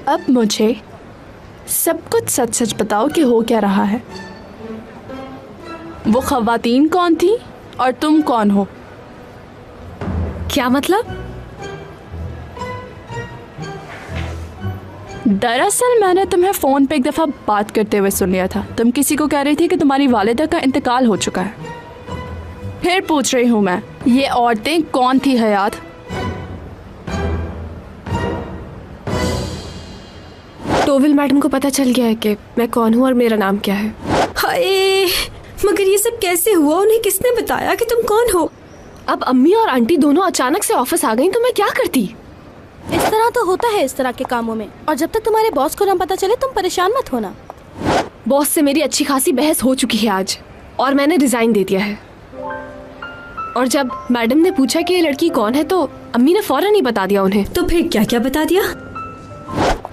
अब मुझे सब कुछ सच सच बताओ कि हो क्या रहा है। वो खवातीन कौन थी और तुम कौन हो? क्या मतलब? दरअसल मैंने तुम्हें फोन पे एक दफा बात करते हुए सुन लिया था। तुम किसी को कह रही थी कि तुम्हारी वालिदा का इंतकाल हो चुका है। फिर पूछ रही हूँ मैं, ये औरतें कौन थी हयात? टोविल मैडम को पता चल गया है कि मैं कौन हूँ और मेरा नाम क्या है। हाय, मगर ये सब कैसे हुआ? उन्हें किसने बताया कि तुम कौन हो? अब अम्मी और आंटी दोनों अचानक से ऑफिस आ गई तो मैं क्या करती? इस तरह तो होता है इस तरह के कामों में, और जब तक तुम्हारे बॉस को ना पता चले तुम परेशान मत होना। बॉस से मेरी अच्छी खासी बहस हो चुकी है आज, और मैंने रिजाइन दे दिया है। और जब मैडम ने पूछा कि ये लड़की कौन है तो अम्मी ने फौरन ही बता दिया उन्हें। तो फिर क्या क्या बता दिया?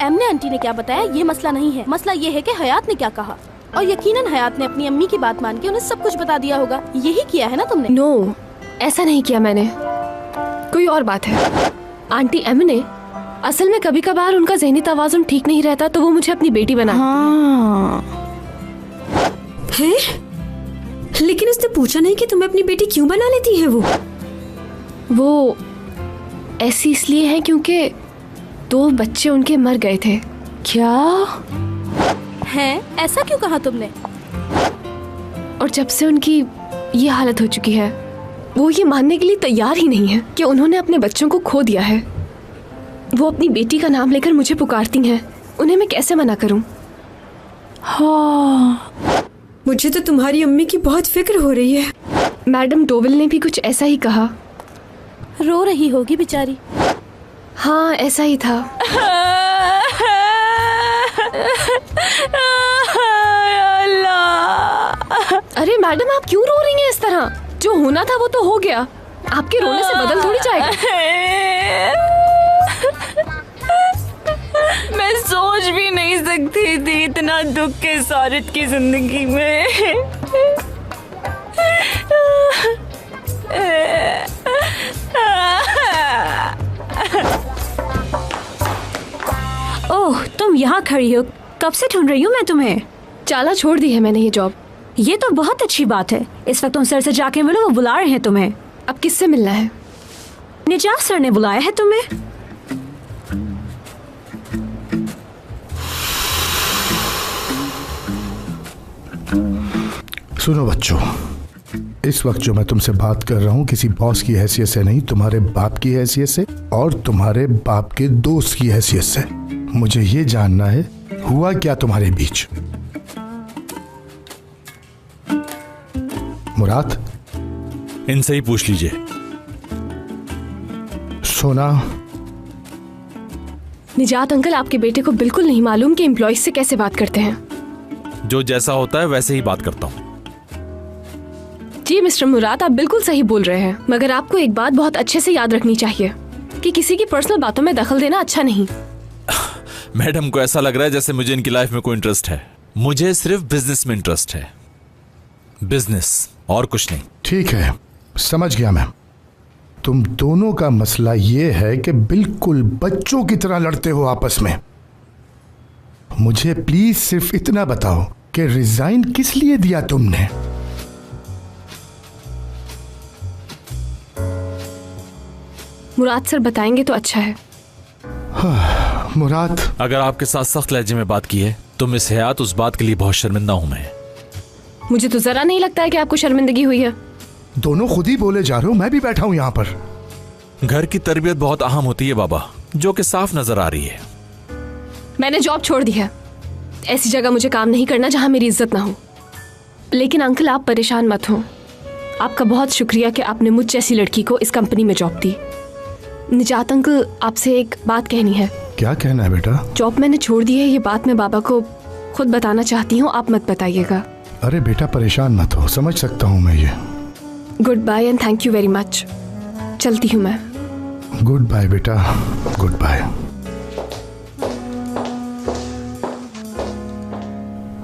एम ने आंटी ने क्या बताया ये मसला नहीं है। मसला ये है कि हयात ने क्या कहा, और यकीनन हयात ने अपनी अम्मी की बात मान के उन्हें सब कुछ बता दिया होगा। यही किया है ना तुमने? नो, ऐसा नहीं किया मैंने, कोई और बात है। आंटी एम ने असल में कभी कभार उनका ज़हनी तवाज़ुन ठीक नहीं रहता तो वो मुझे अपनी बेटी बना। हाँ। है? लेकिन उसने पूछा नहीं कि तुम्हें अपनी बेटी क्यों बना लेती है? वो ऐसी इसलिए है क्योंकि 2 बच्चे उनके मर गए थे। क्या है? ऐसा क्यों कहा तुमने? और जब से उनकी ये हालत हो चुकी है वो ये मानने के लिए तैयार ही नहीं है कि उन्होंने अपने बच्चों को खो दिया है। वो अपनी बेटी का नाम लेकर मुझे पुकारती हैं, उन्हें मैं कैसे मना करूं? हाँ, मुझे तो तुम्हारी अम्मी की बहुत फिक्र हो रही है। मैडम टोविल ने भी कुछ ऐसा ही कहा। रो रही होगी बेचारी। हाँ, ऐसा ही था। अरे मैडम, आप क्यों रो रही हैं इस तरह? जो होना था वो तो हो गया, आपके रोने से बदल थोड़ी जाएगा। मैं सोच भी नहीं सकती थी इतना दुख के औरत की जिंदगी में। ओह, तुम यहाँ खड़ी हो? कब से ढूंढ रही हूँ मैं तुम्हें। चाला छोड़ दी है मैंने ये जॉब। ये तो बहुत अच्छी बात है। इस वक्त तुम सर से जाके मिलो, वो बुला रहे हैं तुम्हें। अब किससे मिलना है? निजात सर ने बुलाया है तुम्हें। सुनो बच्चों, इस वक्त जो मैं तुमसे बात कर रहा हूँ किसी बॉस की हैसियत से नहीं, तुम्हारे बाप की हैसियत से और तुम्हारे बाप के दोस्त की हैसियत से। मुझे ये जानना है हुआ क्या तुम्हारे बीच। मुराद, इनसे ही पूछ लीजिए। सोना। निजात अंकल, आपके बेटे को बिल्कुल नहीं मालूम कि एम्प्लॉइज से कैसे बात करते हैं। जो जैसा होता है वैसे ही बात करता हूँ। जी मिस्टर मुराद, आप बिल्कुल सही बोल रहे हैं, मगर आपको एक बात बहुत अच्छे से याद रखनी चाहिए कि किसी की पर्सनल बातों में दखल देना अच्छा नहीं। मैडम को ऐसा लग रहा है जैसे मुझे इनकी लाइफ में कोई इंटरेस्ट है। मुझे सिर्फ बिजनेस में इंटरेस्ट है, बिजनेस और कुछ नहीं। ठीक है, समझ गया मैं। तुम दोनों का मसला ये है कि बिल्कुल बच्चों की तरह लड़ते हो आपस में। मुझे प्लीज सिर्फ इतना बताओ कि रिजाइन किस लिए दिया तुमने? मुराद सर बताएंगे तो अच्छा है। मुराद, अगर आपके साथ सख्त लहजे में बात की है तो मिस हयात, उस बात के लिए बहुत शर्मिंदा हूं मैं। मुझे तो जरा नहीं लगता है कि आपको शर्मिंदगी हुई है। दोनों खुद ही बोले जा रहे हो, मैं भी बैठा हूं यहाँ पर। घर की तरबियत बहुत अहम होती है बाबा, जो कि साफ नजर आ रही है। मैंने जॉब छोड़ दी है। ऐसी जगह मुझे काम नहीं करना जहां मेरी इज्जत ना हो। लेकिन अंकल, आप परेशान मत हो। आपका बहुत शुक्रिया कि आपने मुझ जैसी लड़की को इस कंपनी में जॉब दी। निजात अंकल, आपसे एक बात कहनी है। क्या कहना है बेटा? जॉब मैंने छोड़ दी है, ये बात मैं बाबा को खुद बताना चाहती हूँ, आप मत बताइएगा। अरे बेटा, परेशान मत हो, समझ सकता हूँ मैं ये। Good bye and thank you very much. चलती हूँ मैं। गुड बाय बेटा, गुड बाय।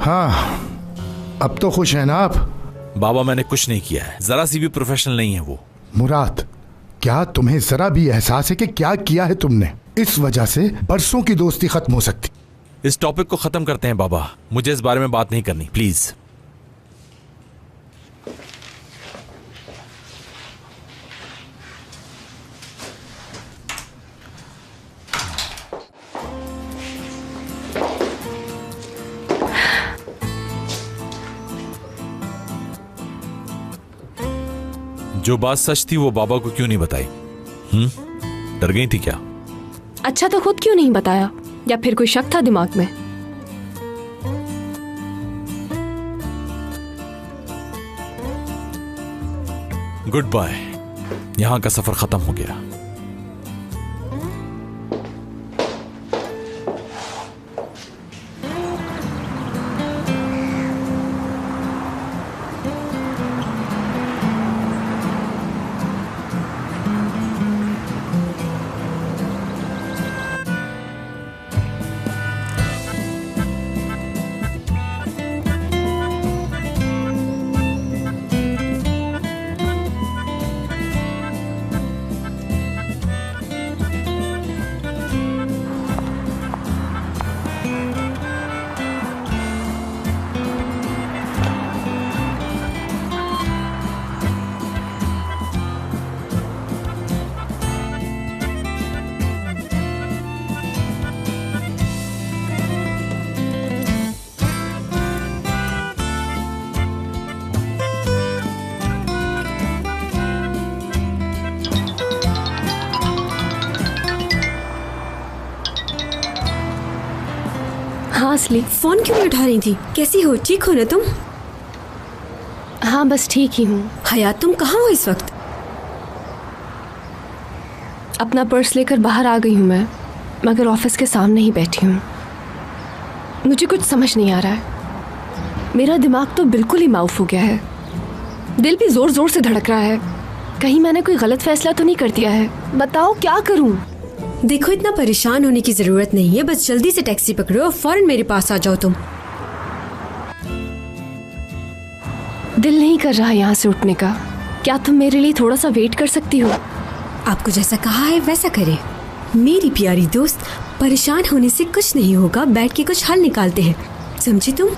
हाँ, अब तो खुश हैं ना आप? बाबा, मैंने कुछ नहीं किया है, जरा सी भी प्रोफेशनल नहीं है वो। मुराद, क्या तुम्हें जरा भी एहसास है कि क्या किया है तुमने? इस वजह से बरसों की दोस्ती खत्म हो सकती। इस टॉपिक को खत्म करते हैं बाबा, मुझे इस बारे में बात नहीं करनी, प्लीज। जो बात सच थी वो बाबा को क्यों नहीं बताई? डर गई थी क्या? अच्छा तो खुद क्यों नहीं बताया, या फिर कोई शक था दिमाग में? गुड बाय, यहां का सफर खत्म हो गया। हाँ असली। फोन क्यों नहीं उठा रही थी? कैसी हो, ठीक हो ना तुम? हाँ बस ठीक ही हूँ। हयात तुम कहाँ हो इस वक्त? अपना पर्स लेकर बाहर आ गई हूँ मैं, मगर ऑफिस के सामने ही बैठी हूँ। मुझे कुछ समझ नहीं आ रहा है। मेरा दिमाग तो बिल्कुल ही माउफ हो गया है, दिल भी जोर जोर से धड़क रहा है। कहीं मैंने कोई गलत फैसला तो नहीं कर दिया है? बताओ क्या करूँ? देखो इतना परेशान होने की जरूरत नहीं है, बस जल्दी से टैक्सी पकड़ो और फौरन मेरे पास आ जाओ तुम। दिल नहीं कर रहा यहाँ से उठने का। क्या तुम मेरे लिए थोड़ा सा वेट कर सकती हो? आपको जैसा कहा है वैसा करें। मेरी प्यारी दोस्त, परेशान होने से कुछ नहीं होगा, बैठ के कुछ हल निकालते हैं, समझी तुम?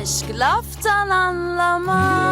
Aşk laftan anlamaz.